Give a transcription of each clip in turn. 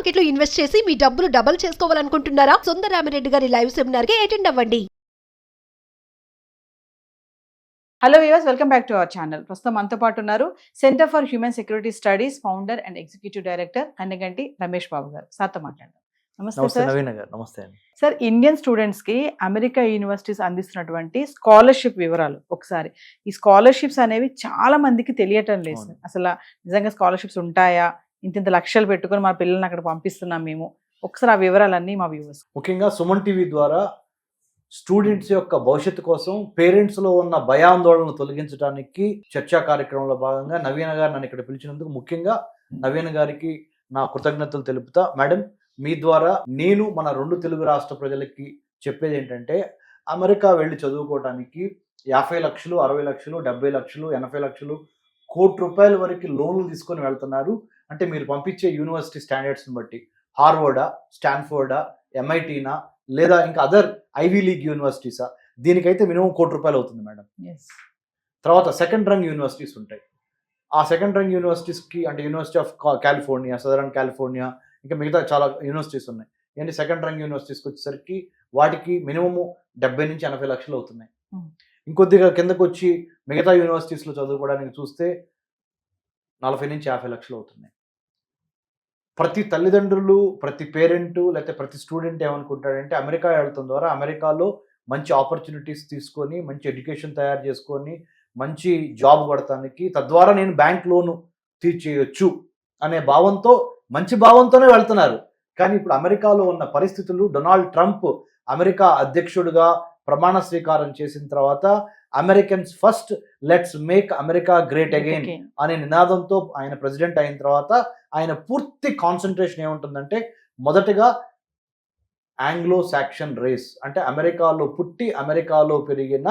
Market లో invest చేసి మీ డబ్బులు డబుల్ చేసుకోవాలనుకుంటున్నారా? సుందరరామిరెడ్డి గారి లైవ్ సెమినార్ కి అటెండ్ అవ్వండి. Hello viewers, welcome back to our channel. ప్రస్తుతం మనతో పాటు ఉన్నారు centre for human security studies founder and executive director Kanneganti Ramesh Babu గారు. సార్తో మాట్లాడదాం. నమస్తే నమస్తే సార్. నవీన్ గారు. నమస్తే అండి. సార్, ఇండియన్ స్టూడెంట్స్ కి అమెరికా యూనివర్సిటీస్ అందిస్తున్నటువంటి స్కాలర్షిప్ వివరాలు ఒకసారి. ఈ స్కాలర్షిప్స్ అనేవి చాలా మందికి తెలియటం లేదు సార్. అసలు నిజంగా స్కాలర్షిప్స్ ఉంటాయా? ఇంత లక్షలు పెట్టుకొని మా పిల్లల్ని అక్కడ పంపిస్తున్నాం మేము. ఒకసారి ఆ వివరాలన్నీ మా వ్యూవర్స్. ముఖ్యంగా సుమన్ టీవీ ద్వారా స్టూడెంట్స్ యొక్క భవిష్యత్తు కోసం పేరెంట్స్ లో ఉన్న భయాందోళనలు తొలగించడానికి చర్చా కార్యక్రమంలో భాగంగా నవీన గారు నన్ను ఇక్కడ పిలిచినందుకు ముఖ్యంగా నవీన గారికి నా కృతజ్ఞతలు తెలుపుతా. మేడం, మీ ద్వారా నేను మన 2 తెలుగు రాష్ట్ర ప్రజలకి చెప్పేది ఏంటంటే, అమెరికా వెళ్ళి చదువుకోవడానికి 50 లక్షలు, 60 లక్షలు, 70 లక్షలు, 80 లక్షలు, ₹1,00,00,000 వరకు లోన్లు తీసుకొని వెళ్తున్నారు. అంటే మీరు పంపించే యూనివర్సిటీ స్టాండర్డ్స్ని బట్టి హార్వర్డా, స్టాన్ఫోర్డా, ఎంఐటీనా, లేదా ఇంకా అదర్ ఐవీ లీగ్ యూనివర్సిటీసా, దీనికైతే మినిమం ₹1,00,00,000 అవుతుంది మేడం. తర్వాత సెకండ్ రంగ్ యూనివర్సిటీస్ ఉంటాయి. ఆ సెకండ్ రంగ్ యూనివర్సిటీస్కి అంటే university of California, southern California, ఇంకా మిగతా చాలా యూనివర్సిటీస్ ఉన్నాయి. ఏంటి సెకండ్ రంగ్ యూనివర్సిటీస్కి వచ్చేసరికి వాటికి మినిమము 70 నుంచి 80 లక్షలు అవుతున్నాయి. ఇంకొద్దిగా కిందకు వచ్చి మిగతా యూనివర్సిటీస్లో చదువుకోవడానికి చూస్తే 40 నుంచి 50 లక్షలు అవుతున్నాయి. ప్రతి తల్లిదండ్రులు, ప్రతి పేరెంటు, లేకపోతే ప్రతి స్టూడెంట్ ఏమనుకుంటాడంటే, అమెరికా వెళ్ళటం ద్వారా అమెరికాలో మంచి ఆపర్చునిటీస్ తీసుకొని, మంచి ఎడ్యుకేషన్ తయారు చేసుకొని, మంచి జాబ్ కొడటానికి, తద్వారా నేను బ్యాంక్ లోను తీర్చేయొచ్చు అనే భావంతో, మంచి భావంతోనే వెళ్తున్నారు. కానీ ఇప్పుడు అమెరికాలో ఉన్న పరిస్థితులు, డొనాల్డ్ ట్రంప్ అమెరికా అధ్యక్షుడిగా ప్రమాణ స్వీకారం చేసిన తర్వాత Americans first, let's make America great again అనే నినాదంతో ఆయన ప్రెసిడెంట్ అయిన తర్వాత ఆయన పూర్తి కాన్సన్ట్రేషన్ ఏముంటుందంటే, మొదటగా ఆంగ్లో సాక్షన్ రేస్ అంటే అమెరికాలో పుట్టి అమెరికాలో పెరిగిన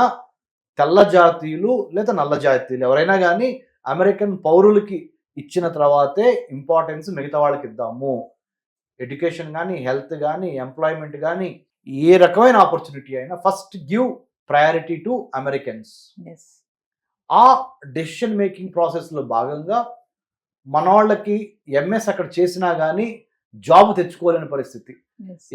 తెల్ల జాతీయులు లేదా నల్ల జాతీయులు ఎవరైనా కానీ అమెరికన్ పౌరులకి ఇచ్చిన తర్వాతే ఇంపార్టెన్స్ మిగతా వాళ్ళకి ఇద్దాము. ఎడ్యుకేషన్ కానీ, హెల్త్ కానీ, ఎంప్లాయ్మెంట్ కానీ, ఏ రకమైన ఆపర్చునిటీ అయినా first give priority to Americans. ఆ డెసిషన్ మేకింగ్ ప్రాసెస్లో భాగంగా మన వాళ్ళకి ఎంఎస్ అక్కడ చేసినా కానీ జాబ్ తెచ్చుకోలేని పరిస్థితి.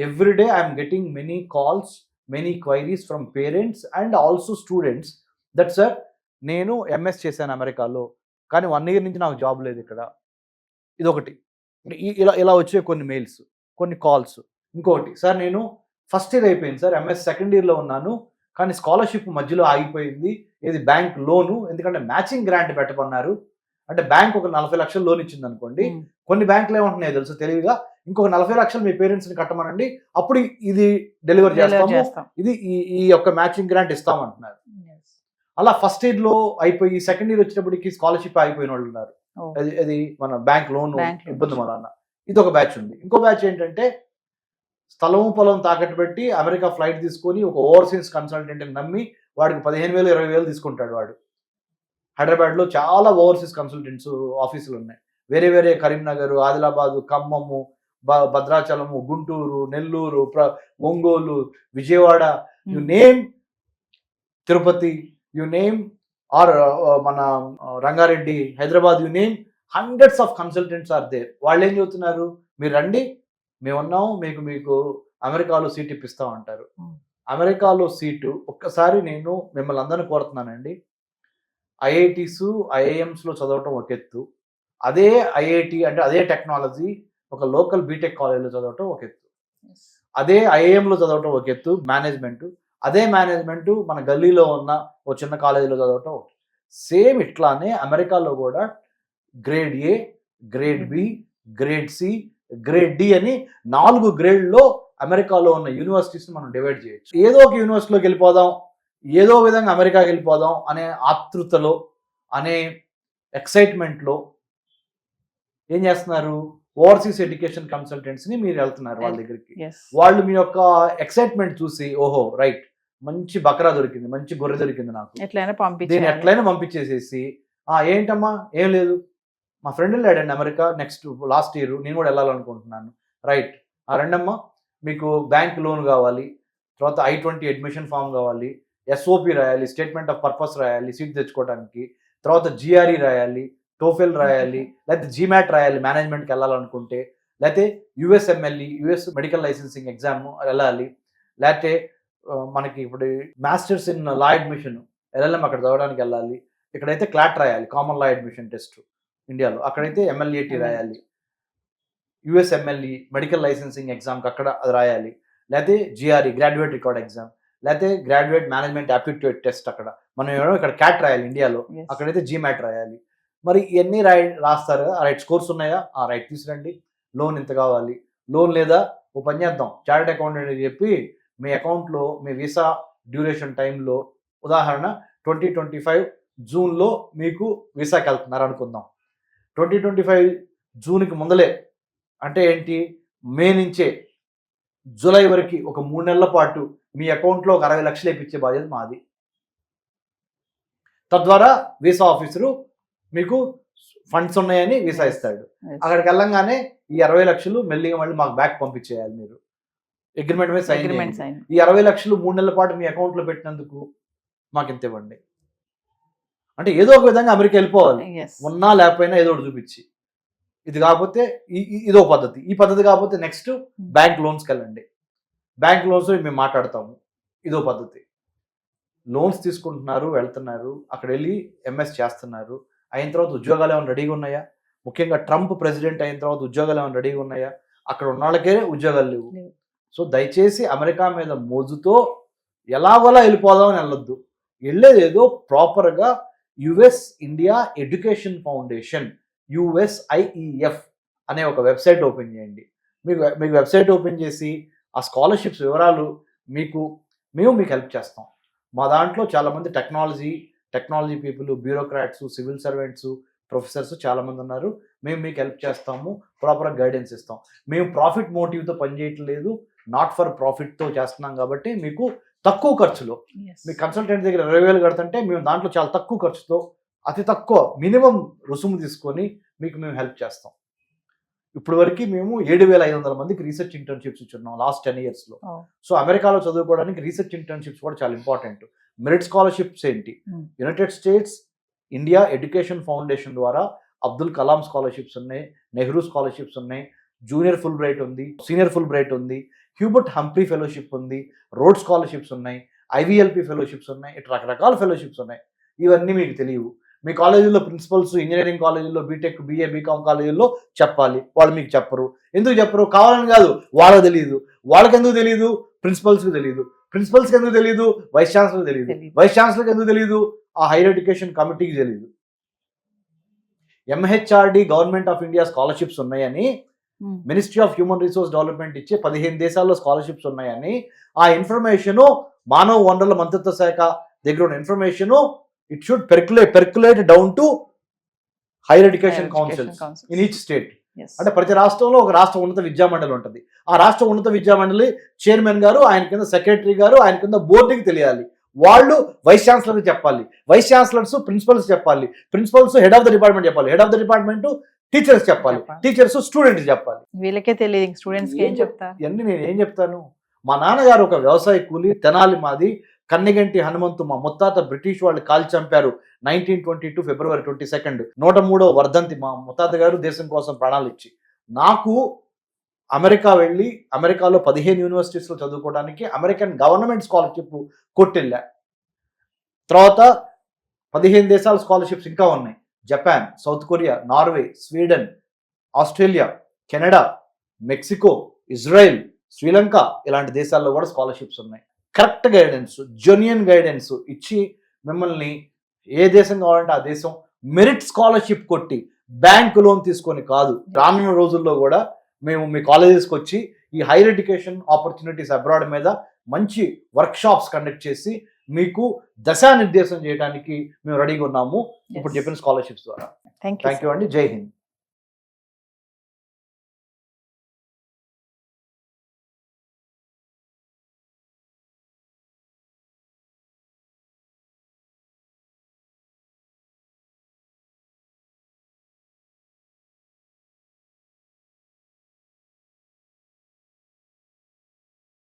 Everyday I'm getting many calls, many queries from parents and also students that sir, నేను ఎంఎస్ చేశాను అమెరికాలో, కానీ 1 year నుంచి నాకు జాబ్ లేదు ఇక్కడ. ఇదొకటి. ఇలా వచ్చే కొన్ని మెయిల్స్, కొన్ని కాల్స్. ఇంకొకటి, సార్ నేను ఫస్ట్ ఇయర్ అయిపోయింది సార్, ఎంఎస్ సెకండ్ ఇయర్లో ఉన్నాను, కానీ స్కాలర్షిప్ మధ్యలో ఆగిపోయింది. ఇది బ్యాంక్ లోను, ఎందుకంటే మ్యాచింగ్ గ్రాంట్ పెట్టమన్నారు. అంటే బ్యాంక్ ఒక 40 లక్షలు లోన్ ఇచ్చింది అనుకోండి, కొన్ని బ్యాంకులు ఏమంటున్నాయో తెలుసు తెలివిగా, ఇంకొక 40 లక్షలు మీ పేరెంట్స్ని కట్టమనండి, అప్పుడు ఇది డెలివర్ చేస్తాం, ఇది ఈ యొక్క మ్యాచింగ్ గ్రాంట్ ఇస్తామంటున్నారు. అలా ఫస్ట్ ఇయర్లో అయిపోయి సెకండ్ ఇయర్ వచ్చేటప్పటికి స్కాలర్షిప్ ఆగిపోయిన వాళ్ళు ఉన్నారు. అది మన బ్యాంక్ లోన్ ఇబ్బంది వలన. ఇది ఒక బ్యాచ్ ఉంది. ఇంకో బ్యాచ్ ఏంటంటే, స్థలం పొలం తాకట్టు పెట్టి అమెరికా ఫ్లైట్ తీసుకొని ఒక ఓవర్సీస్ కన్సల్టెంట్ని నమ్మి వాడికి 15,000 20,000 తీసుకుంటాడు. వాడు హైదరాబాద్లో చాలా ఓవర్సీస్ కన్సల్టెంట్స్ ఆఫీసులు ఉన్నాయి. వేరే Karimnagar, Adilabad, Khammam, Bhadrachalam, Guntur, Nellore, Ongole, Vijayawada, you name, Tirupati, you name, or మన Rangareddy, Hyderabad, you name, hundreds of consultants are there. వాళ్ళు ఏం చెబుతున్నారు, మీరు రండి, మేమున్నాము, మీకు అమెరికాలో సీట్ ఇప్పిస్తాం అంటారు. అమెరికాలో సీటు ఒక్కసారి నేను మిమ్మల్ని అందరినీ కోరుతున్నానండి, ఐఐటీస్, ఐఐఎంస్లో చదవటం ఒక ఎత్తు, అదే ఐఐటి అంటే అదే టెక్నాలజీ ఒక లోకల్ బీటెక్ కాలేజ్లో చదవటం ఒక ఎత్తు, అదే ఐఐఎంలో చదవటం ఒక ఎత్తు మేనేజ్మెంట్, అదే మేనేజ్మెంట్ మన గల్లీలో ఉన్న ఒక చిన్న కాలేజీలో చదవటం ఒక. సేమ్ ఇట్లానే అమెరికాలో కూడా grade A, grade B, grade C, grade D అని 4 గ్రేడ్లో అమెరికాలో ఉన్న యూనివర్సిటీస్ని మనం డివైడ్ చేయొచ్చు. ఏదో ఒక యూనివర్సిటీలోకి వెళ్ళిపోదాం, ఏదో విధంగా అమెరికాకి వెళ్ళిపోదాం అనే ఆతృతలో, అనే ఎక్సైట్మెంట్లో ఏం చేస్తున్నారు, ఓవర్సీస్ ఎడ్యుకేషన్ కన్సల్టెంట్స్ని మీరు వెళ్తున్నారు వాళ్ళ దగ్గరికి. వాళ్ళు మీ యొక్క ఎక్సైట్మెంట్ చూసి, ఓహో రైట్, మంచి బకరా దొరికింది, మంచి గొర్రె దొరికింది, నాకు దీన్ని ఎట్లయినా పంపించేసేసి, ఏంటమ్మా ఏం లేదు, మా ఫ్రెండ్ వెళ్ళాడండి అమెరికా లాస్ట్ ఇయర్, నేను కూడా వెళ్ళాలనుకుంటున్నాను. రైట్, రెండమ్మా, మీకు బ్యాంక్ లోన్ కావాలి, తర్వాత I-20 అడ్మిషన్ ఫామ్ కావాలి, ఎస్ఓపి రాయాలి, స్టేట్మెంట్ ఆఫ్ పర్పస్ రాయాలి సీట్ తెచ్చుకోవడానికి, తర్వాత GRE రాయాలి, టోఫెల్ రాయాలి, లేకపోతే GMAT రాయాలి మేనేజ్మెంట్కి వెళ్ళాలనుకుంటే, లేకపోతే USMLE US medical licensing exam వెళ్ళాలి, లేకపోతే మనకి ఇప్పుడు masters in law admission LLM అక్కడ చదవడానికి వెళ్ళాలి. ఇక్కడైతే క్లాట్ రాయాలి, కామన్ లా అడ్మిషన్ టెస్ట్ ఇండియాలో. అక్కడైతే ఎంఎల్ఏటి రాయాలి. యుఎస్ఎంఎల్ఈ మెడికల్ లైసెన్సింగ్ ఎగ్జామ్కి అక్కడ అది రాయాలి. లేకపోతే జిఆర్ఈ గ్రాడ్యుయేట్ రికార్డ్ ఎగ్జామ్, లేకపోతే గ్రాడ్యుయేట్ మేనేజ్మెంట్ యాప్టిట్యూడ్ టెస్ట్ అక్కడ మనం ఇక్కడ క్యాట్ రాయాలి ఇండియాలో, అక్కడైతే జీమాట్ రాయాలి. మరి ఇవన్నీ రాస్తారు. ఆ రైట్ స్కోర్స్ ఉన్నాయా? ఆ రైట్ తీసుకురండి. లోన్ ఎంత కావాలి? లోన్ లేదా ఓ పని చేద్దాం, చార్టెడ్ అకౌంటెంట్ చెప్పి మీ అకౌంట్లో మీ వీసా డ్యూరేషన్ టైంలో ఉదాహరణ 2025 జూన్లో మీకు వీసాకి వెళ్తున్నారు అనుకుందాం. 2025 జూన్కి ముందలే అంటే ఏంటి, మే నుంచే జూలై వరకు ఒక 3 నెలల పాటు మీ అకౌంట్లో ఒక 60 లక్షలు వేయించే బాధ్యత మాది. తద్వారా వీసా ఆఫీసరు మీకు ఫండ్స్ ఉన్నాయని వీసా ఇస్తాడు. అక్కడికి వెళ్ళంగానే ఈ 60 లక్షలు మెల్లిగా మళ్ళీ మాకు బ్యాక్ పంపించేయాలి. మీరు అగ్రిమెంట్ మీద సైన్ చేయండి. ఈ 60 లక్షలు 3 నెలల పాటు మీ అకౌంట్లో పెట్టినందుకు మాకు ఇంత ఇవ్వండి. అంటే ఏదో ఒక విధంగా అమెరికా వెళ్ళిపోవాలి, ఉన్నా లేకపోయినా ఏదో ఒకటి చూపించి. ఇది కాకపోతే ఇదో పద్ధతి. ఈ పద్ధతి కాకపోతే నెక్స్ట్ బ్యాంక్ లోన్స్కి వెళ్ళండి. బ్యాంక్ లోన్స్ మేము మాట్లాడతాము, ఇదో పద్ధతి. లోన్స్ తీసుకుంటున్నారు, వెళ్తున్నారు, అక్కడ వెళ్ళి ఎంఎస్ చేస్తున్నారు. అయిన తర్వాత ఉద్యోగాలు ఏమైనా రెడీగా ఉన్నాయా? ముఖ్యంగా ట్రంప్ ప్రెసిడెంట్ అయిన తర్వాత ఉద్యోగాలు ఏమైనా రెడీగా ఉన్నాయా? అక్కడ ఉన్న వాళ్ళకే ఉద్యోగాలు లేవు. సో దయచేసి అమెరికా మీద మోజుతో ఎలాగోలా వెళ్ళిపోదాం అని వెళ్ళొద్దు. వెళ్ళేది ఏదో ప్రాపర్గా US India education foundation USIEF అనే ఒక వెబ్సైట్ ఓపెన్ చేయండి. మీకు వెబ్సైట్ ఓపెన్ చేసి ఆ స్కాలర్షిప్స్ వివరాలు మేము మీకు హెల్ప్ చేస్తాం. మా దాంట్లో చాలామంది technology people, bureaucrats, civil servants, professors చాలామంది ఉన్నారు. మేము మీకు హెల్ప్ చేస్తాము, ప్రాపర్గా గైడెన్స్ ఇస్తాం. మేము ప్రాఫిట్ మోటివ్తో పనిచేయట్లేదు, నాట్ ఫర్ ప్రాఫిట్తో చేస్తున్నాం. కాబట్టి మీకు తక్కువ ఖర్చులో, మీ కన్సల్టెంట్ దగ్గర 20,000 కడుతుంటే మేము దాంట్లో చాలా తక్కువ ఖర్చుతో అతి తక్కువ మినిమం రుసుము తీసుకొని మీకు మేము హెల్ప్ చేస్తాం. ఇప్పుడు వరకు మేము 7,500 మందికి రీసెర్చ్ ఇంటర్న్షిప్స్ ఇచ్చున్నాం లాస్ట్ 10 yearsలో. సో అమెరికాలో చదువుకోవడానికి రీసెర్చ్ ఇంటర్న్షిప్స్ కూడా చాలా ఇంపార్టెంట్. మెరిట్ స్కాలర్షిప్స్ ఏంటి? United states India education foundation ద్వారా అబ్దుల్ కలాం స్కాలర్షిప్స్ ఉన్నాయి, నెహ్రూ స్కాలర్షిప్స్ ఉన్నాయి, జూనియర్ ఫుల్ బ్రైట్ ఉంది, సీనియర్ ఫుల్ బ్రైట్ ఉంది, హ్యూబర్ట్ హంఫ్రీ ఫెలోషిప్ ఉంది, రోడ్ స్కాలర్షిప్స్ ఉన్నాయి, IVLP ఫెలోషిప్స్ ఉన్నాయి, ఇట్లా రకరకాల ఫెలోషిప్స్ ఉన్నాయి. ఇవన్నీ మీకు తెలియవు. మీ కాలేజీలో ప్రిన్సిపల్స్ ఇంజనీరింగ్ కాలేజీల్లో బీటెక్, BA, BCom కాలేజీల్లో చెప్పాలి, వాళ్ళు మీకు చెప్పరు. ఎందుకు చెప్పరు? కావాలని కాదు, వాళ్ళకి తెలియదు. వాళ్ళకి ఎందుకు తెలియదు? ప్రిన్సిపల్స్కి తెలియదు. ప్రిన్సిపల్స్కి ఎందుకు తెలియదు? వైస్ ఛాన్సలర్కి తెలియదు. వైస్ ఛాన్సలర్కి ఎందుకు తెలియదు? ఆ హైయర్ ఎడ్యుకేషన్ కమిటీకి తెలియదు. MHRD government of India scholarships ఉన్నాయని, ministry of human resource development ఇచ్చే 15 దేశాల్లో స్కాలర్షిప్స్ ఉన్నాయని, ఆ ఇన్ఫర్మేషను మానవ వనరుల మంత్రిత్వ శాఖ దగ్గర ఉన్న information it should percolate down to higher education councils in each state. అంటే ప్రతి రాష్ట్రంలో ఒక రాష్ట్ర ఉన్నత విద్యామండలి ఉంటుంది. ఆ రాష్ట్ర ఉన్నత విద్యామండలి చైర్మన్ గారు, ఆయన కింద సెక్రటరీ గారు, ఆయన కింద బోర్డుకి తెలియాలి. వాళ్ళు వైస్ ఛాన్సలర్కి చెప్పాలి, వైస్ ఛాన్సలర్స్ ప్రిన్సిపల్స్ చెప్పాలి, principals head of the department చెప్పాలి, head of the department teachers చెప్పాలి, టీచర్స్ స్టూడెంట్స్ చెప్పాలి. వీళ్ళకే తెలియదు, స్టూడెంట్స్ ఏం చెప్తా? ఇవన్నీ నేను ఏం చెప్తాను? మా నాన్నగారు ఒక వ్యవసాయ కూలి, తెనాలి మాది, కన్నెగంటి హనుమంతు మా ముత్తాత బ్రిటిష్ వాళ్ళు కాల్చి చంపారు 1922 February 22. 103వ వర్ధంతి మా ముత్తాత గారు దేశం కోసం ప్రాణాలు ఇచ్చి. నాకు అమెరికా వెళ్ళి అమెరికాలో 15 యూనివర్సిటీస్లో చదువుకోవడానికి అమెరికన్ గవర్నమెంట్ స్కాలర్షిప్ కొట్టెళ్ళా. తర్వాత 15 దేశాల స్కాలర్షిప్స్ ఇంకా ఉన్నాయి. Japan, south Korea, Norway, Sweden, Australia, Canada, Mexico, Israel, Sri Lanka ఇలాంటి దేశాల్లో కూడా స్కాలర్షిప్స్ ఉన్నాయి. కరెక్ట్ గైడెన్స్, జెన్యూన్ గైడెన్స్ ఇచ్చి మిమ్మల్ని ఏ దేశం కావాలంటే ఆ దేశం మెరిట్ స్కాలర్షిప్ కొట్టి బ్యాంక్ లోన్ తీసుకొని కాదు. రానున్న రోజుల్లో కూడా మేము మీ కాలేజెస్కి వచ్చి ఈ హైయర్ ఎడ్యుకేషన్ ఆపర్చునిటీస్ అబ్రాడ్ మీద మంచి వర్క్ షాప్స్ కండక్ట్ చేసి మీకు దిశానిర్దేశం చేయడానికి మేము రెడీగా ఉన్నాము ఇప్పుడు చెప్పిన స్కాలర్షిప్స్ ద్వారా. థ్యాంక్ యూ అండి. జై హింద్.